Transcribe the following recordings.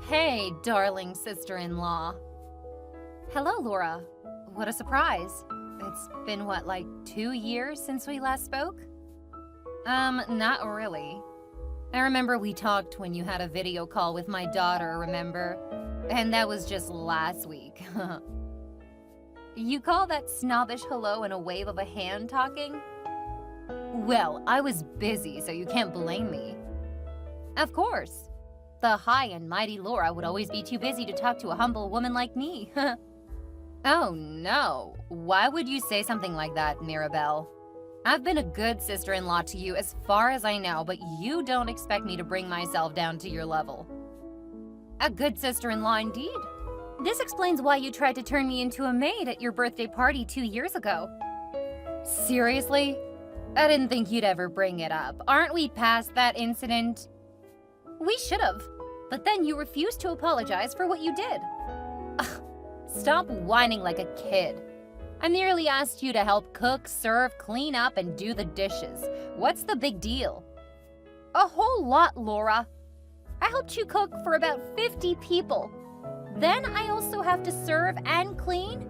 Hey, darling sister-in-law. Hello, Laura. What a surprise. It's been, what, like 2 years since we last spoke? Not really. I remember we talked when you had a video call with my daughter, remember? And that was just last week. You call that snobbish hello and a wave of a hand talking? Well, I was busy, so you can't blame me. Of course. The high and mighty Laura would always be too busy to talk to a humble woman like me. Oh no, why would you say something like that, Mirabelle? I've been a good sister-in-law to you as far as I know, but you don't expect me to bring myself down to your level. A good sister-in-law indeed. This explains why you tried to turn me into a maid at your birthday party 2 years ago. Seriously? I didn't think you'd ever bring it up. Aren't we past that incident? We should have, but then you refused to apologize for what you did. Ugh, stop whining like a kid. I merely asked you to help cook, serve, clean up, and do the dishes. What's the big deal? A whole lot, Laura. I helped you cook for about 50 people. Then I also have to serve and clean?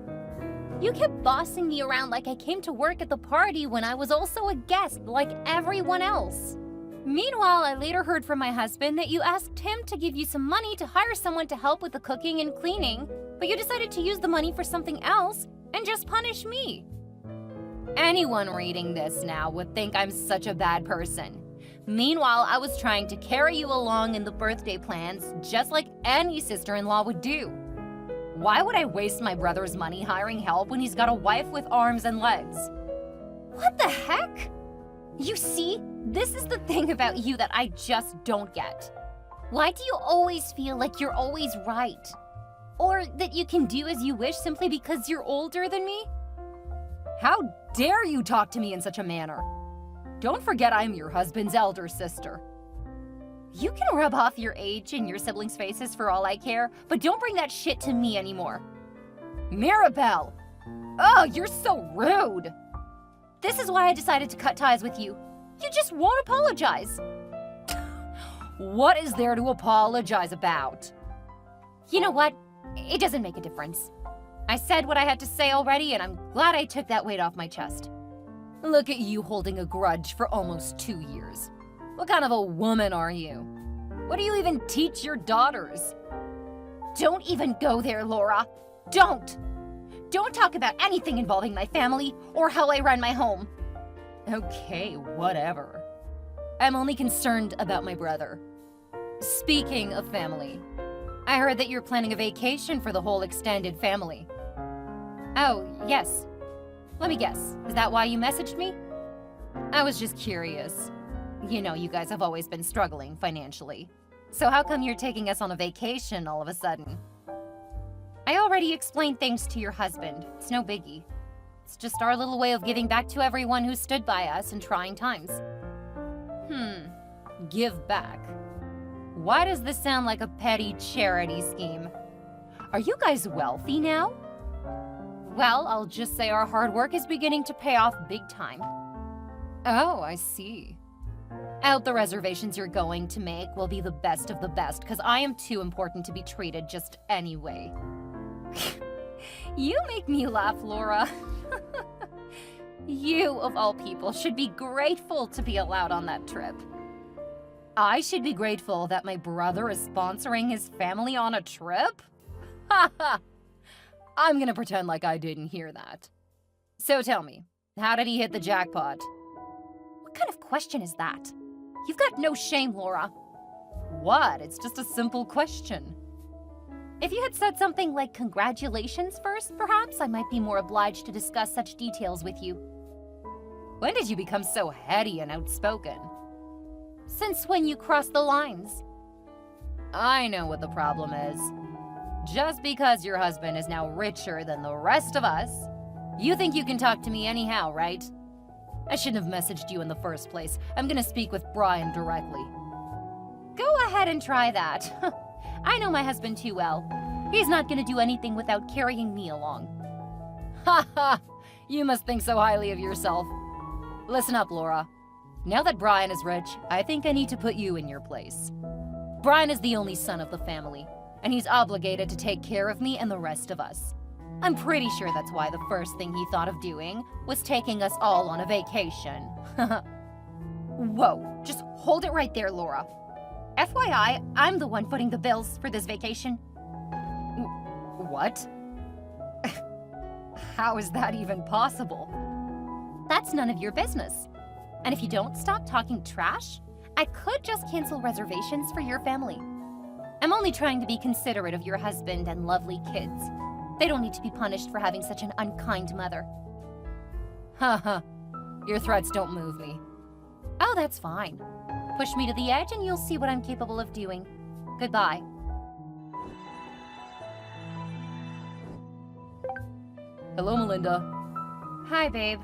You kept bossing me around like I came to work at the party when I was also a guest like everyone else. Meanwhile, I later heard from my husband that you asked him to give you some money to hire someone to help with the cooking and cleaning, but you decided to use the money for something else and just punish me. Anyone reading this now would think I'm such a bad person. Meanwhile, I was trying to carry you along in the birthday plans just like any sister-in-law would do. Why would I waste my brother's money hiring help when he's got a wife with arms and legs? What the heck? You see, this is the thing about you that I just don't get. Why do you always feel like you're always right? Or that you can do as you wish simply because you're older than me? How dare you talk to me in such a manner? Don't forget I'm your husband's elder sister. You can rub off your age in your siblings' faces for all I care, but don't bring that shit to me anymore. Mirabelle! Oh, you're so rude! This is why I decided to cut ties with you. You just won't apologize. What is there to apologize about? You know what? It doesn't make a difference. I said what I had to say already, and I'm glad I took that weight off my chest. Look at you holding a grudge for almost 2 years. What kind of a woman are you? What do you even teach your daughters? Don't even go there, Laura. Don't! Don't talk about anything involving my family or how I run my home. Okay, whatever. I'm only concerned about my brother. Speaking of family, I heard that you're planning a vacation for the whole extended family. Oh, yes. Let me guess, is that why you messaged me? I was just curious. You know, you guys have always been struggling financially. So how come you're taking us on a vacation all of a sudden? I already explained things to your husband. It's no biggie. It's just our little way of giving back to everyone who stood by us in trying times. Give back. Why does this sound like a petty charity scheme? Are you guys wealthy now? Well, I'll just say our hard work is beginning to pay off big time. Oh, I see. Out the reservations you're going to make will be the best of the best, because I am too important to be treated just anyway. You make me laugh, Laura. You, of all people, should be grateful to be allowed on that trip. I should be grateful that my brother is sponsoring his family on a trip? Haha! I'm gonna pretend like I didn't hear that. So tell me, how did he hit the jackpot? What kind of question is that? You've got no shame, Laura. What? It's just a simple question. If you had said something like congratulations first, perhaps I might be more obliged to discuss such details with you. When did you become so heady and outspoken? Since when you crossed the lines. I know what the problem is. Just because your husband is now richer than the rest of us, you think you can talk to me anyhow, right? I shouldn't have messaged you in the first place. I'm gonna speak with Brian directly. Go ahead and try that. I know my husband too well. He's not gonna do anything without carrying me along. Ha ha! You must think so highly of yourself. Listen up, Laura. Now that Brian is rich, I think I need to put you in your place. Brian is the only son of the family. and he's obligated to take care of me and the rest of us. I'm pretty sure that's why the first thing he thought of doing was taking us all on a vacation. Whoa, just hold it right there, Laura. FYI, I'm the one footing the bills for this vacation. What? How is that even possible? That's none of your business. And if you don't stop talking trash, I could just cancel reservations for your family. I'm only trying to be considerate of your husband and lovely kids. They don't need to be punished for having such an unkind mother. Haha, your threats don't move me. Oh, that's fine. Push me to the edge and you'll see what I'm capable of doing. Goodbye. Hello, Melinda. Hi, babe.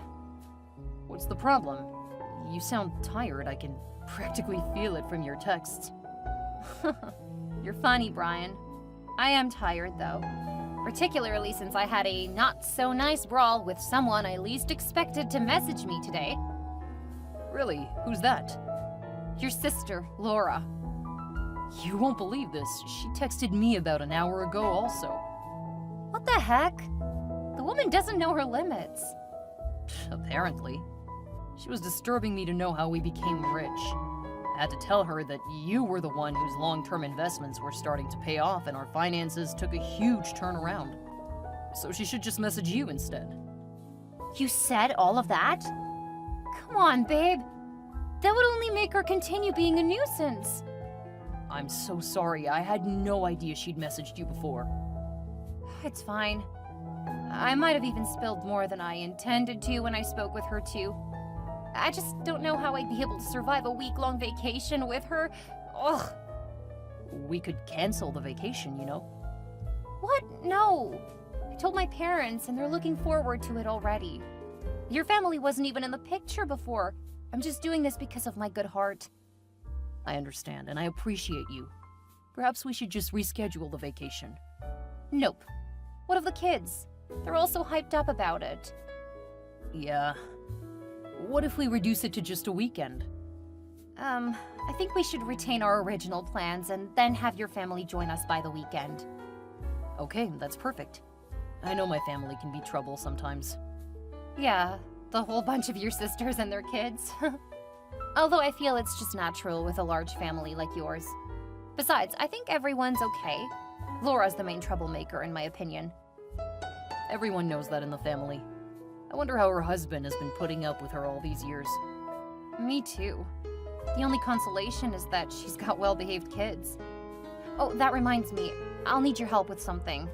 What's the problem? You sound tired. I can practically feel it from your texts. You're funny, Brian. I am tired, though. Particularly since I had a not-so-nice brawl with someone I least expected to message me today. Really? Who's that? Your sister, Laura. You won't believe this. She texted me about an hour ago also. What the heck? The woman doesn't know her limits. Apparently. She was disturbing me to know how we became rich. I had to tell her that you were the one whose long-term investments were starting to pay off and our finances took a huge turnaround. So she should just message you instead. You said all of that? Come on, babe. That would only make her continue being a nuisance. I'm so sorry. I had no idea she'd messaged you before. It's fine. I might have even spilled more than I intended to when I spoke with her, too. I just don't know how I'd be able to survive a week-long vacation with her. Ugh. We could cancel the vacation, you know? What? No. I told my parents, and they're looking forward to it already. Your family wasn't even in the picture before. I'm just doing this because of my good heart. I understand, and I appreciate you. Perhaps we should just reschedule the vacation. Nope. What of the kids? They're all so hyped up about it. Yeah. What if we reduce it to just a weekend? I think we should retain our original plans and then have your family join us by the weekend. Okay, that's perfect. I know my family can be trouble sometimes. Yeah, the whole bunch of your sisters and their kids. Although I feel it's just natural with a large family like yours. Besides, I think everyone's okay. Laura's the main troublemaker, in my opinion. Everyone knows that in the family. I wonder how her husband has been putting up with her all these years. Me too. The only consolation is that she's got well-behaved kids. Oh, that reminds me. I'll need your help with something.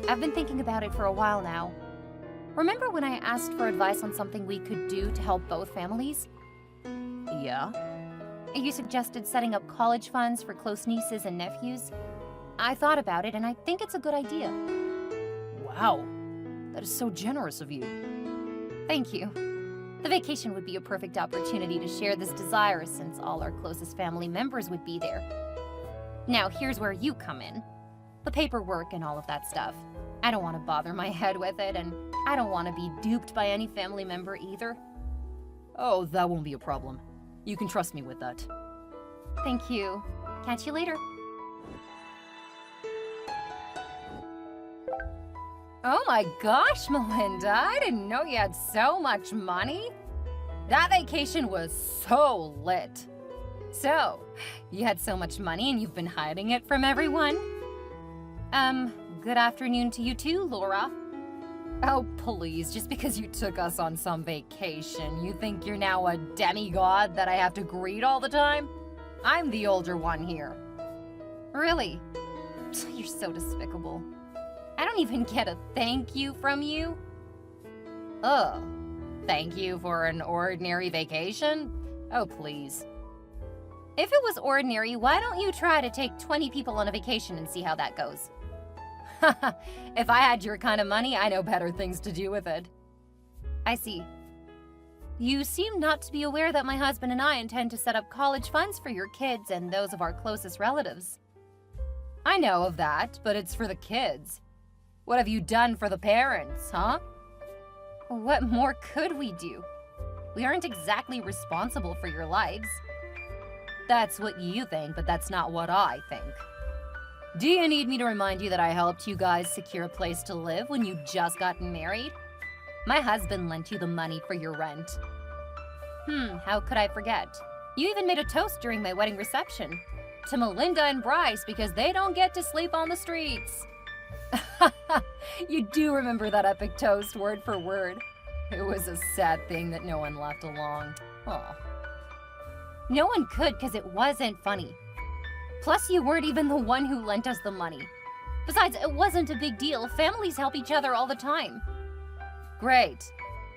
I've been thinking about it for a while now. Remember when I asked for advice on something we could do to help both families? Yeah? You suggested setting up college funds for close nieces and nephews. I thought about it, and I think it's a good idea. Wow. That is so generous of you. Thank you. The vacation would be a perfect opportunity to share this desire since all our closest family members would be there. Now, here's where you come in. The paperwork and all of that stuff. I don't want to bother my head with it, and I don't want to be duped by any family member either. Oh, that won't be a problem. You can trust me with that. Thank you. Catch you later. Oh my gosh, Melinda, I didn't know you had so much money. That vacation was so lit. So, you had so much money and you've been hiding it from everyone? Good afternoon to you too, Laura. Oh, please, just because you took us on some vacation, you think you're now a demigod that I have to greet all the time? I'm the older one here. Really? You're so despicable. I don't even get a thank you from you. Ugh. Thank you for an ordinary vacation? Oh, please. If it was ordinary, why don't you try to take 20 people on a vacation and see how that goes? If I had your kind of money, I know better things to do with it. I see. You seem not to be aware that my husband and I intend to set up college funds for your kids and those of our closest relatives. I know of that, but it's for the kids. What have you done for the parents, huh? What more could we do? We aren't exactly responsible for your lives. That's what you think, but that's not what I think. Do you need me to remind you that I helped you guys secure a place to live when you just gotten married? My husband lent you the money for your rent. How could I forget? You even made a toast during my wedding reception. To Melinda and Bryce because they don't get to sleep on the streets. You do remember that epic toast word for word. It was a sad thing that no one laughed along. Oh. No one could because it wasn't funny. Plus, you weren't even the one who lent us the money. Besides, it wasn't a big deal. Families help each other all the time. Great.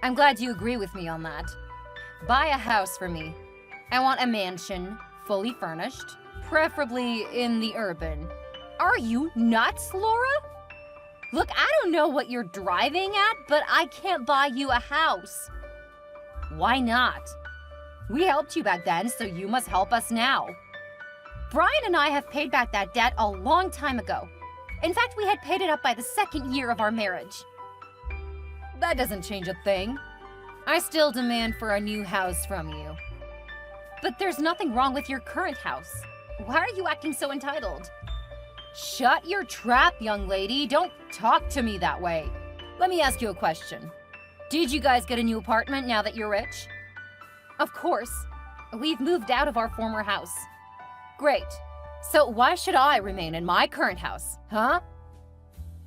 I'm glad you agree with me on that. Buy a house for me. I want a mansion, fully furnished, preferably in the urban. Are you nuts, Laura? Look, I don't know what you're driving at, but I can't buy you a house. Why not? We helped you back then, so you must help us now. Brian and I have paid back that debt a long time ago. In fact, we had paid it up by the second year of our marriage. That doesn't change a thing. I still demand for a new house from you. But there's nothing wrong with your current house. Why are you acting so entitled? Shut your trap, young lady. Don't talk to me that way. Let me ask you a question. Did you guys get a new apartment now that you're rich? Of course. We've moved out of our former house. Great. So why should I remain in my current house, huh?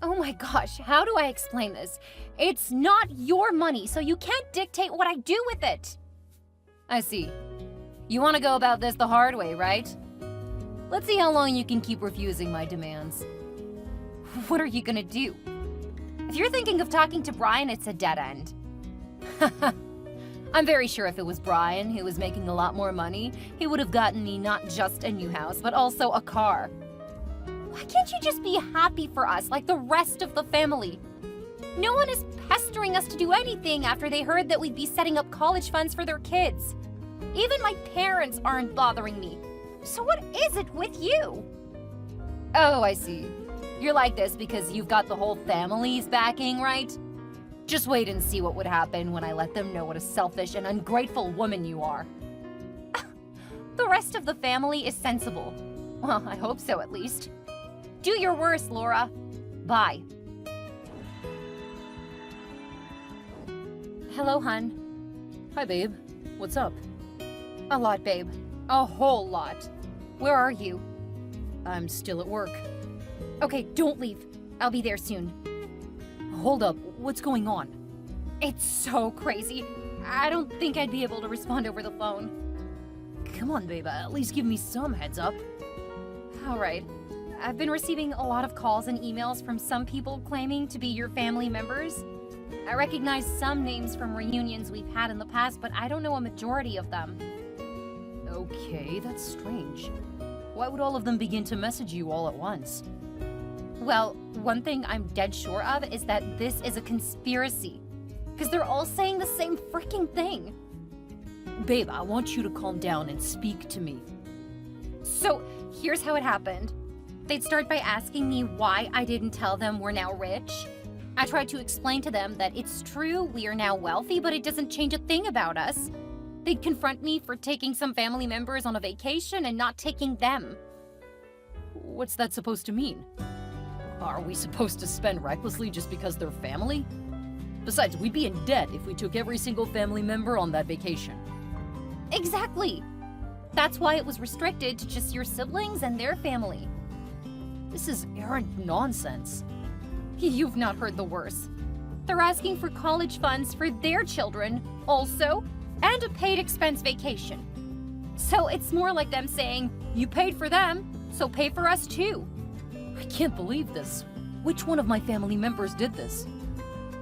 Oh my gosh, how do I explain this? It's not your money, so you can't dictate what I do with it. I see. You want to go about this the hard way, right? Let's see how long you can keep refusing my demands. What are you gonna do? If you're thinking of talking to Brian, it's a dead end. I'm very sure if it was Brian, who was making a lot more money, he would have gotten me not just a new house, but also a car. Why can't you just be happy for us like the rest of the family? No one is pestering us to do anything after they heard that we'd be setting up college funds for their kids. Even my parents aren't bothering me. So what is it with you? Oh, I see. You're like this because you've got the whole family's backing, right? Just wait and see what would happen when I let them know what a selfish and ungrateful woman you are. The rest of the family is sensible. Well, I hope so at least. Do your worst, Laura. Bye. Hello, hun. Hi, babe. What's up? A lot, babe. A whole lot. Where are you? I'm still at work. Okay, don't leave. I'll be there soon. Hold up. What's going on? It's so crazy. I don't think I'd be able to respond over the phone. Come on, babe. At least give me some heads up. All right. I've been receiving a lot of calls and emails from some people claiming to be your family members. I recognize some names from reunions we've had in the past, but I don't know a majority of them. Okay, that's strange. Why would all of them begin to message you all at once? Well, one thing I'm dead sure of is that this is a conspiracy. Because they're all saying the same freaking thing. Babe, I want you to calm down and speak to me. So, here's how it happened. They'd start by asking me why I didn't tell them we're now rich. I tried to explain to them that it's true we are now wealthy, but it doesn't change a thing about us. They'd confront me for taking some family members on a vacation and not taking them. What's that supposed to mean? Are we supposed to spend recklessly just because they're family? Besides, we'd be in debt if we took every single family member on that vacation. Exactly. That's why it was restricted to just your siblings and their family. This is errant nonsense. You've not heard the worst. They're asking for college funds for their children, also, and a paid expense vacation. So it's more like them saying, you paid for them, so pay for us too. I can't believe this. Which one of my family members did this?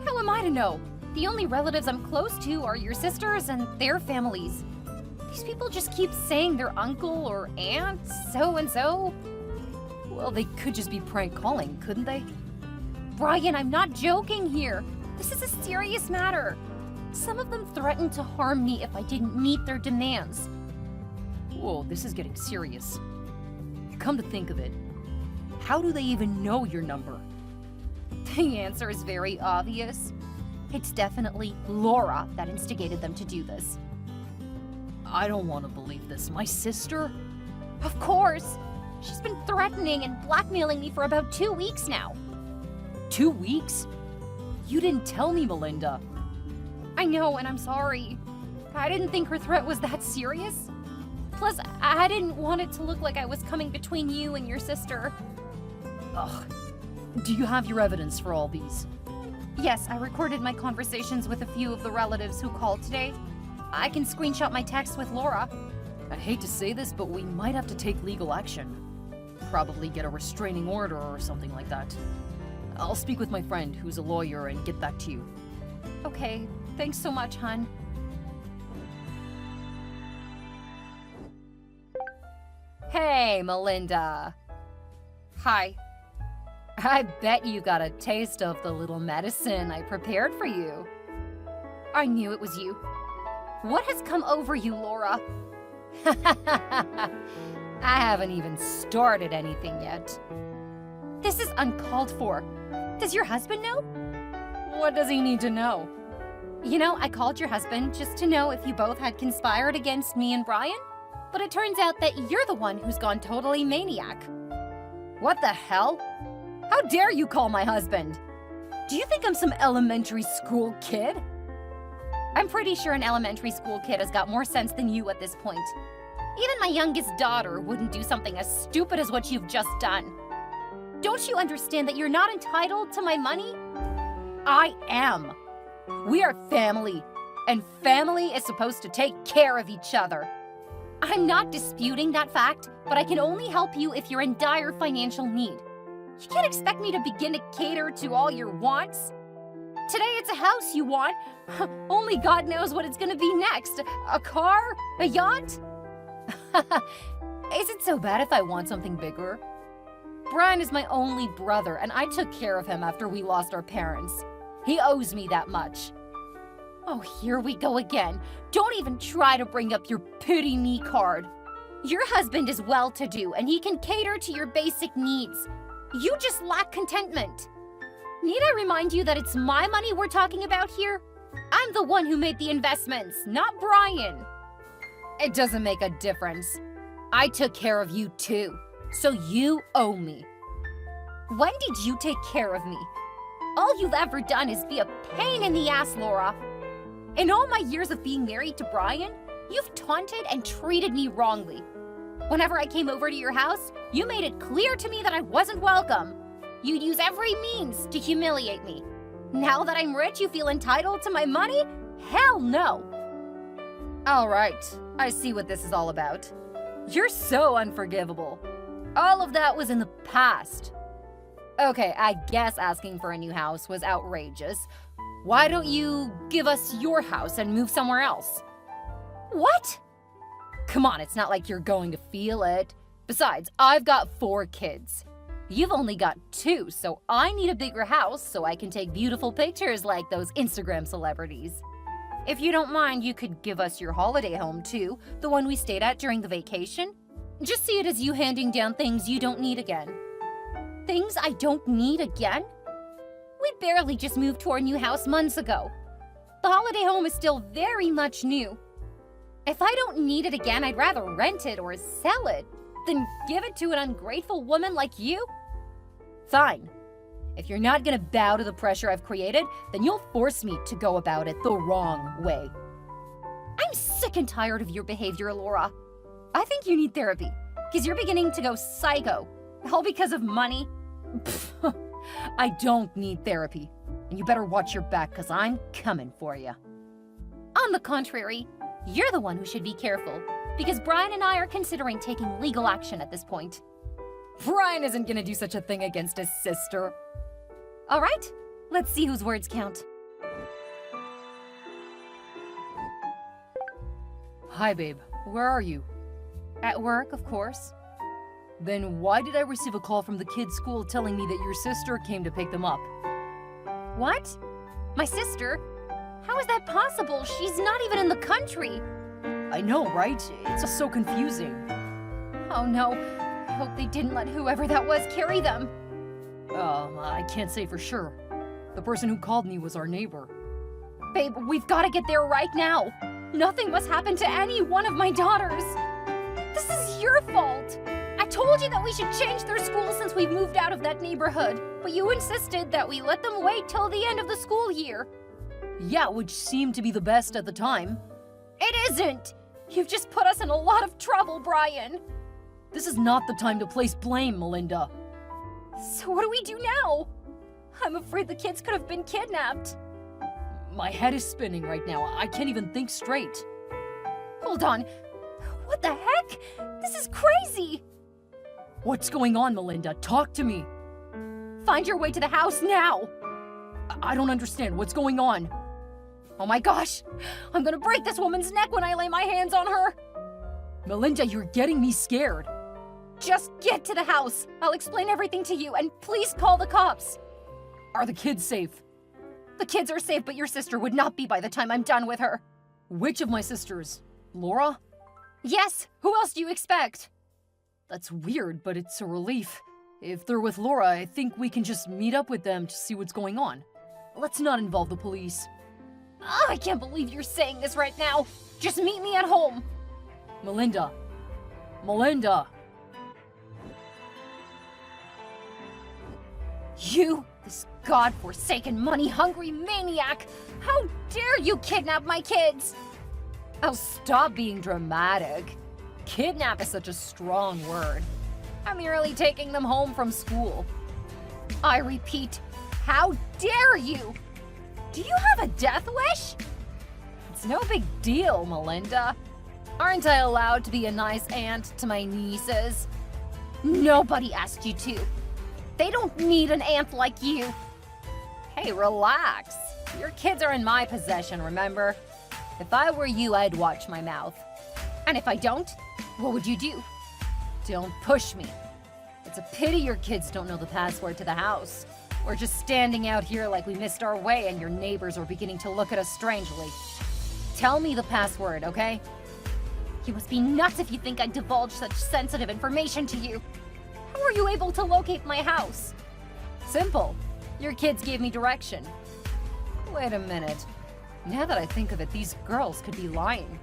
How am I to know? The only relatives I'm close to are your sisters and their families. These people just keep saying their uncle or aunt, so-and-so. Well, they could just be prank calling, couldn't they? Brian, I'm not joking here. This is a serious matter. Some of them threatened to harm me if I didn't meet their demands. Whoa, this is getting serious. Come to think of it, how do they even know your number? The answer is very obvious. It's definitely Laura that instigated them to do this. I don't want to believe this. My sister? Of course. She's been threatening and blackmailing me for about 2 weeks now. 2 weeks? You didn't tell me, Melinda. I know, and I'm sorry. I didn't think her threat was that serious. Plus, I didn't want it to look like I was coming between you and your sister. Ugh. Do you have your evidence for all these? Yes, I recorded my conversations with a few of the relatives who called today. I can screenshot my text with Laura. I hate to say this, but we might have to take legal action. Probably get a restraining order or something like that. I'll speak with my friend, who's a lawyer, and get back to you. Okay, thanks so much, hon. Hey, Melinda. Hi. I bet you got a taste of the little medicine I prepared for you. I knew it was you. What has come over you, Laura? I haven't even started anything yet. This is uncalled for. Does your husband know? What does he need to know? You know, I called your husband just to know if you both had conspired against me and Brian, but it turns out that you're the one who's gone totally maniac. What the hell? How dare you call my husband? Do you think I'm some elementary school kid? I'm pretty sure an elementary school kid has got more sense than you at this point. Even my youngest daughter wouldn't do something as stupid as what you've just done. Don't you understand that you're not entitled to my money? I am. We are family, and family is supposed to take care of each other. I'm not disputing that fact, but I can only help you if you're in dire financial need. You can't expect me to begin to cater to all your wants. Today it's a house you want. Only God knows what it's gonna be next. A car? A yacht? Is it so bad if I want something bigger? Brian is my only brother, and I took care of him after we lost our parents. He owes me that much. Oh, here we go again. Don't even try to bring up your pity me card. Your husband is well-to-do, and he can cater to your basic needs. You just lack contentment. Need I remind you that it's my money we're talking about here? I'm the one who made the investments, not Brian. It doesn't make a difference. I took care of you too, so you owe me. When did you take care of me? All you've ever done is be a pain in the ass, Laura. In all my years of being married to Brian, you've taunted and treated me wrongly. Whenever I came over to your house, you made it clear to me that I wasn't welcome. You'd use every means to humiliate me. Now that I'm rich, you feel entitled to my money? Hell no! All right, I see what this is all about. You're so unforgivable. All of that was in the past. Okay, I guess asking for a new house was outrageous. Why don't you give us your house and move somewhere else? What? Come on, it's not like you're going to feel it. Besides, I've got 4 kids. You've only got 2, so I need a bigger house so I can take beautiful pictures like those Instagram celebrities. If you don't mind, you could give us your holiday home too, the one we stayed at during the vacation. Just see it as you handing down things you don't need again. Things I don't need again? We barely just moved to our new house months ago. The holiday home is still very much new. If I don't need it again, I'd rather rent it or sell it than give it to an ungrateful woman like you. Fine. If you're not gonna bow to the pressure I've created, then you'll force me to go about it the wrong way. I'm sick and tired of your behavior, Laura. I think you need therapy, because you're beginning to go psycho, all because of money. I don't need therapy, and you better watch your back, because I'm coming for you. On the contrary, you're the one who should be careful, because Brian and I are considering taking legal action at this point. Brian isn't gonna do such a thing against his sister. All right, let's see whose words count. Hi, babe. Where are you? At work, of course. Then why did I receive a call from the kids' school telling me that your sister came to pick them up? What? My sister? How is that possible? She's not even in the country. I know, right? It's so confusing. Oh no, I hope they didn't let whoever that was carry them. I can't say for sure. The person who called me was our neighbor. Babe, we've got to get there right now. Nothing must happen to any one of my daughters. This is your fault. I told you that we should change their school since we've moved out of that neighborhood, but you insisted that we let them wait till the end of the school year. Yeah, which seemed to be the best at the time. It isn't! You've just put us in a lot of trouble, Brian. This is not the time to place blame, Melinda. So what do we do now? I'm afraid the kids could have been kidnapped. My head is spinning right now. I can't even think straight. Hold on. What the heck? This is crazy! What's going on, Melinda? Talk to me. Find your way to the house now! I don't understand. What's going on? Oh my gosh! I'm gonna break this woman's neck when I lay my hands on her! Melinda, you're getting me scared. Just get to the house. I'll explain everything to you, and please call the cops. Are the kids safe? The kids are safe, but your sister would not be by the time I'm done with her. Which of my sisters? Laura? Yes, who else do you expect? That's weird, but it's a relief. If they're with Laura, I think we can just meet up with them to see what's going on. Let's not involve the police. Oh, I can't believe you're saying this right now. Just meet me at home. Melinda. Melinda! You, this god-forsaken, money-hungry maniac! How dare you kidnap my kids? Oh, stop being dramatic. Kidnap is such a strong word. I'm merely taking them home from school. I repeat, how dare you? Do you have a death wish? It's no big deal, Melinda. Aren't I allowed to be a nice aunt to my nieces? Nobody asked you to. They don't need an aunt like you. Hey, relax. Your kids are in my possession, remember? If I were you, I'd watch my mouth. And if I don't, what would you do? Don't push me. It's a pity your kids don't know the password to the house. We're just standing out here like we missed our way and your neighbors are beginning to look at us strangely. Tell me the password, okay? You must be nuts if you think I'd divulge such sensitive information to you. How were you able to locate my house? Simple. Your kids gave me direction. Wait a minute. Now that I think of it, these girls could be lying.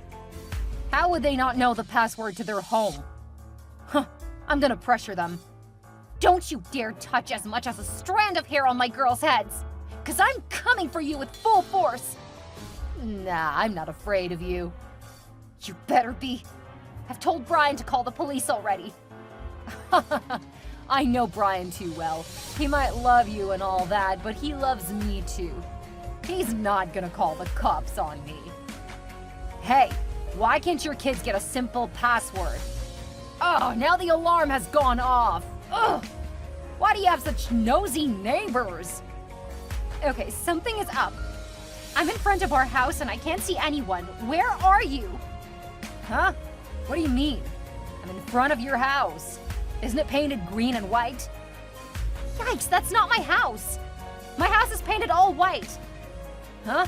How would they not know the password to their home? Huh, I'm gonna pressure them. Don't you dare touch as much as a strand of hair on my girls' heads, 'cause I'm coming for you with full force. Nah, I'm not afraid of you. You better be. I've told Brian to call the police already. I know Brian too well. He might love you and all that, but he loves me too. He's not gonna call the cops on me. Hey, why can't your kids get a simple password? Oh, now the alarm has gone off. Ugh! Why do you have such nosy neighbors? Okay, something is up. I'm in front of our house and I can't see anyone. Where are you? Huh? What do you mean? I'm in front of your house. Isn't it painted green and white? Yikes, that's not my house. My house is painted all white. Huh?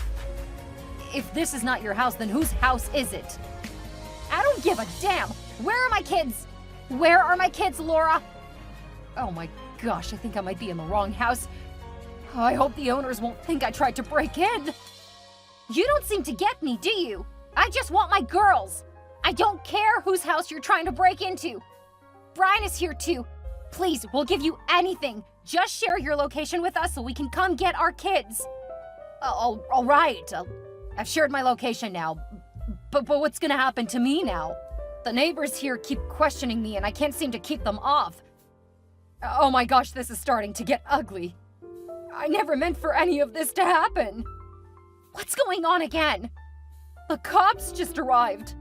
If this is not your house, then whose house is it? I don't give a damn. Where are my kids? Where are my kids, Laura? Oh my gosh, I think I might be in the wrong house. I hope the owners won't think I tried to break in. You don't seem to get me, do you? I just want my girls. I don't care whose house you're trying to break into. Brian is here too. Please, we'll give you anything. Just share your location with us so we can come get our kids. All right. I've shared my location now. But what's gonna happen to me now? The neighbors here keep questioning me and I can't seem to keep them off. Oh my gosh, this is starting to get ugly. I never meant for any of this to happen. What's going on again? The cops just arrived.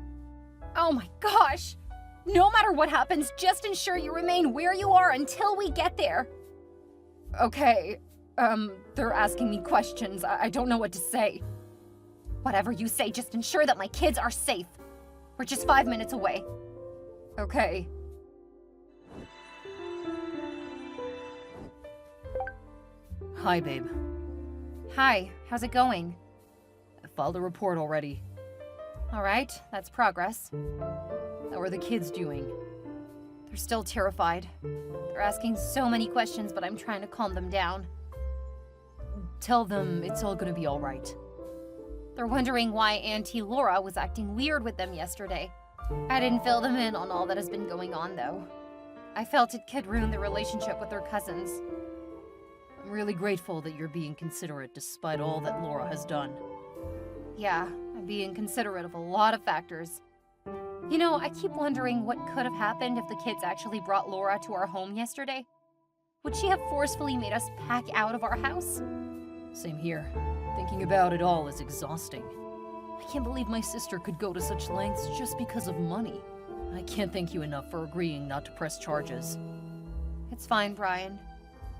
Oh my gosh. No matter what happens, just ensure you remain where you are until we get there. Okay, they're asking me questions. I don't know what to say. Whatever you say, just ensure that my kids are safe. We're just 5 minutes away. Okay. Hi, babe. Hi, how's it going? I filed a report already. All right, that's progress. How are the kids doing? They're still terrified. They're asking so many questions, but I'm trying to calm them down. Tell them it's all gonna be all right. They're wondering why Auntie Laura was acting weird with them yesterday. I didn't fill them in on all that has been going on, though. I felt it could ruin the relationship with her cousins. I'm really grateful that you're being considerate despite all that Laura has done. Yeah, I'm being considerate of a lot of factors. You know, I keep wondering what could have happened if the kids actually brought Laura to our home yesterday. Would she have forcefully made us pack out of our house? Same here. Thinking about it all is exhausting. I can't believe my sister could go to such lengths just because of money. I can't thank you enough for agreeing not to press charges. It's fine, Brian.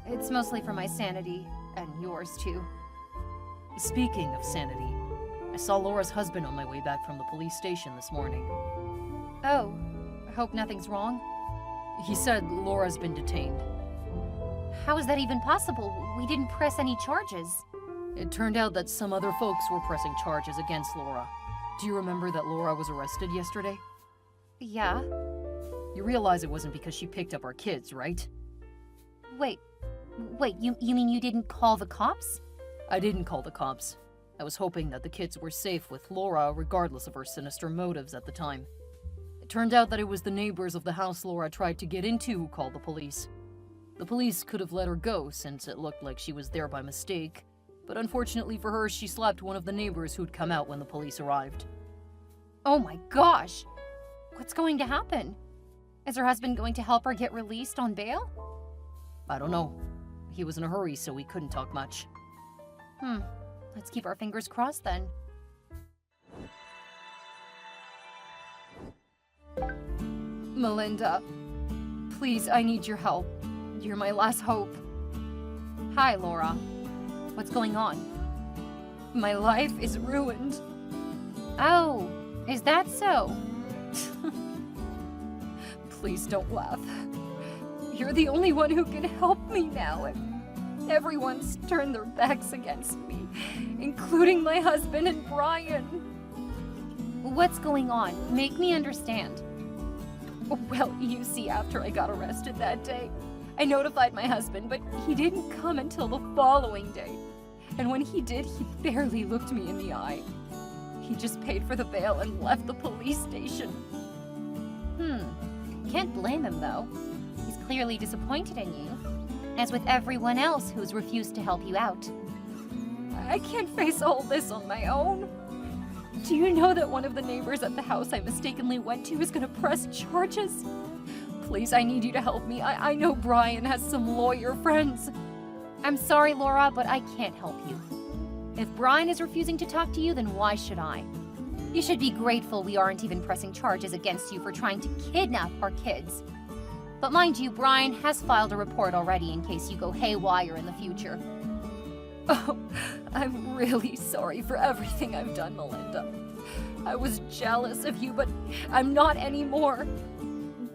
It's mostly for my sanity, and yours too. Speaking of sanity, I saw Laura's husband on my way back from the police station this morning. Oh, I hope nothing's wrong. He said Laura's been detained. How is that even possible? We didn't press any charges. It turned out that some other folks were pressing charges against Laura. Do you remember that Laura was arrested yesterday? Yeah. You realize it wasn't because she picked up our kids, right? Wait, you mean you didn't call the cops? I didn't call the cops. I was hoping that the kids were safe with Laura regardless of her sinister motives at the time. It turned out that it was the neighbors of the house Laura tried to get into who called the police. The police could have let her go since it looked like she was there by mistake, but unfortunately for her, she slapped one of the neighbors who'd come out when the police arrived. Oh my gosh! What's going to happen? Is her husband going to help her get released on bail? I don't know. He was in a hurry, so we couldn't talk much. Let's keep our fingers crossed then. Melinda, please, I need your help. You're my last hope. Hi, Laura. What's going on? My life is ruined. Oh, is that so? Please don't laugh. You're the only one who can help me now, and everyone's turned their backs against me, including my husband and Brian. What's going on? Make me understand. Well, you see, after I got arrested that day, I notified my husband, but he didn't come until the following day. And when he did, he barely looked me in the eye. He just paid for the bail and left the police station. Can't blame him, though. He's clearly disappointed in you, as with everyone else who's refused to help you out. I can't face all this on my own. Do you know that one of the neighbors at the house I mistakenly went to is going to press charges? Please, I need you to help me. I know Brian has some lawyer friends. I'm sorry, Laura, but I can't help you. If Brian is refusing to talk to you, then why should I? You should be grateful we aren't even pressing charges against you for trying to kidnap our kids. But mind you, Brian has filed a report already in case you go haywire in the future. Oh, I'm really sorry for everything I've done, Melinda. I was jealous of you, but I'm not anymore.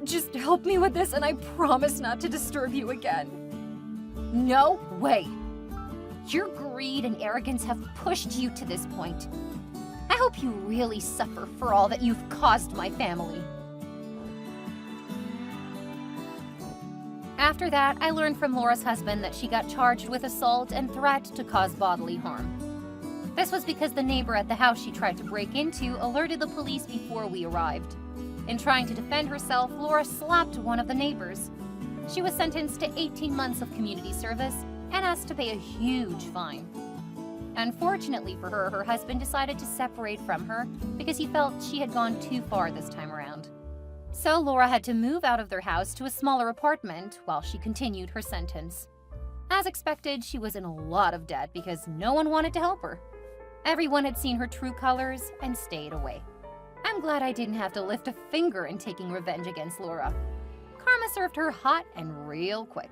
Just help me with this and I promise not to disturb you again. No way. Your greed and arrogance have pushed you to this point. I hope you really suffer for all that you've caused my family. After that, I learned from Laura's husband that she got charged with assault and threat to cause bodily harm. This was because the neighbor at the house she tried to break into alerted the police before we arrived. In trying to defend herself, Laura slapped one of the neighbors. She was sentenced to 18 months of community service and asked to pay a huge fine. Unfortunately for her, her husband decided to separate from her because he felt she had gone too far this time around. So Laura had to move out of their house to a smaller apartment while she continued her sentence. As expected, she was in a lot of debt because no one wanted to help her. Everyone had seen her true colors and stayed away. I'm glad I didn't have to lift a finger in taking revenge against Laura. Karma served her hot and real quick.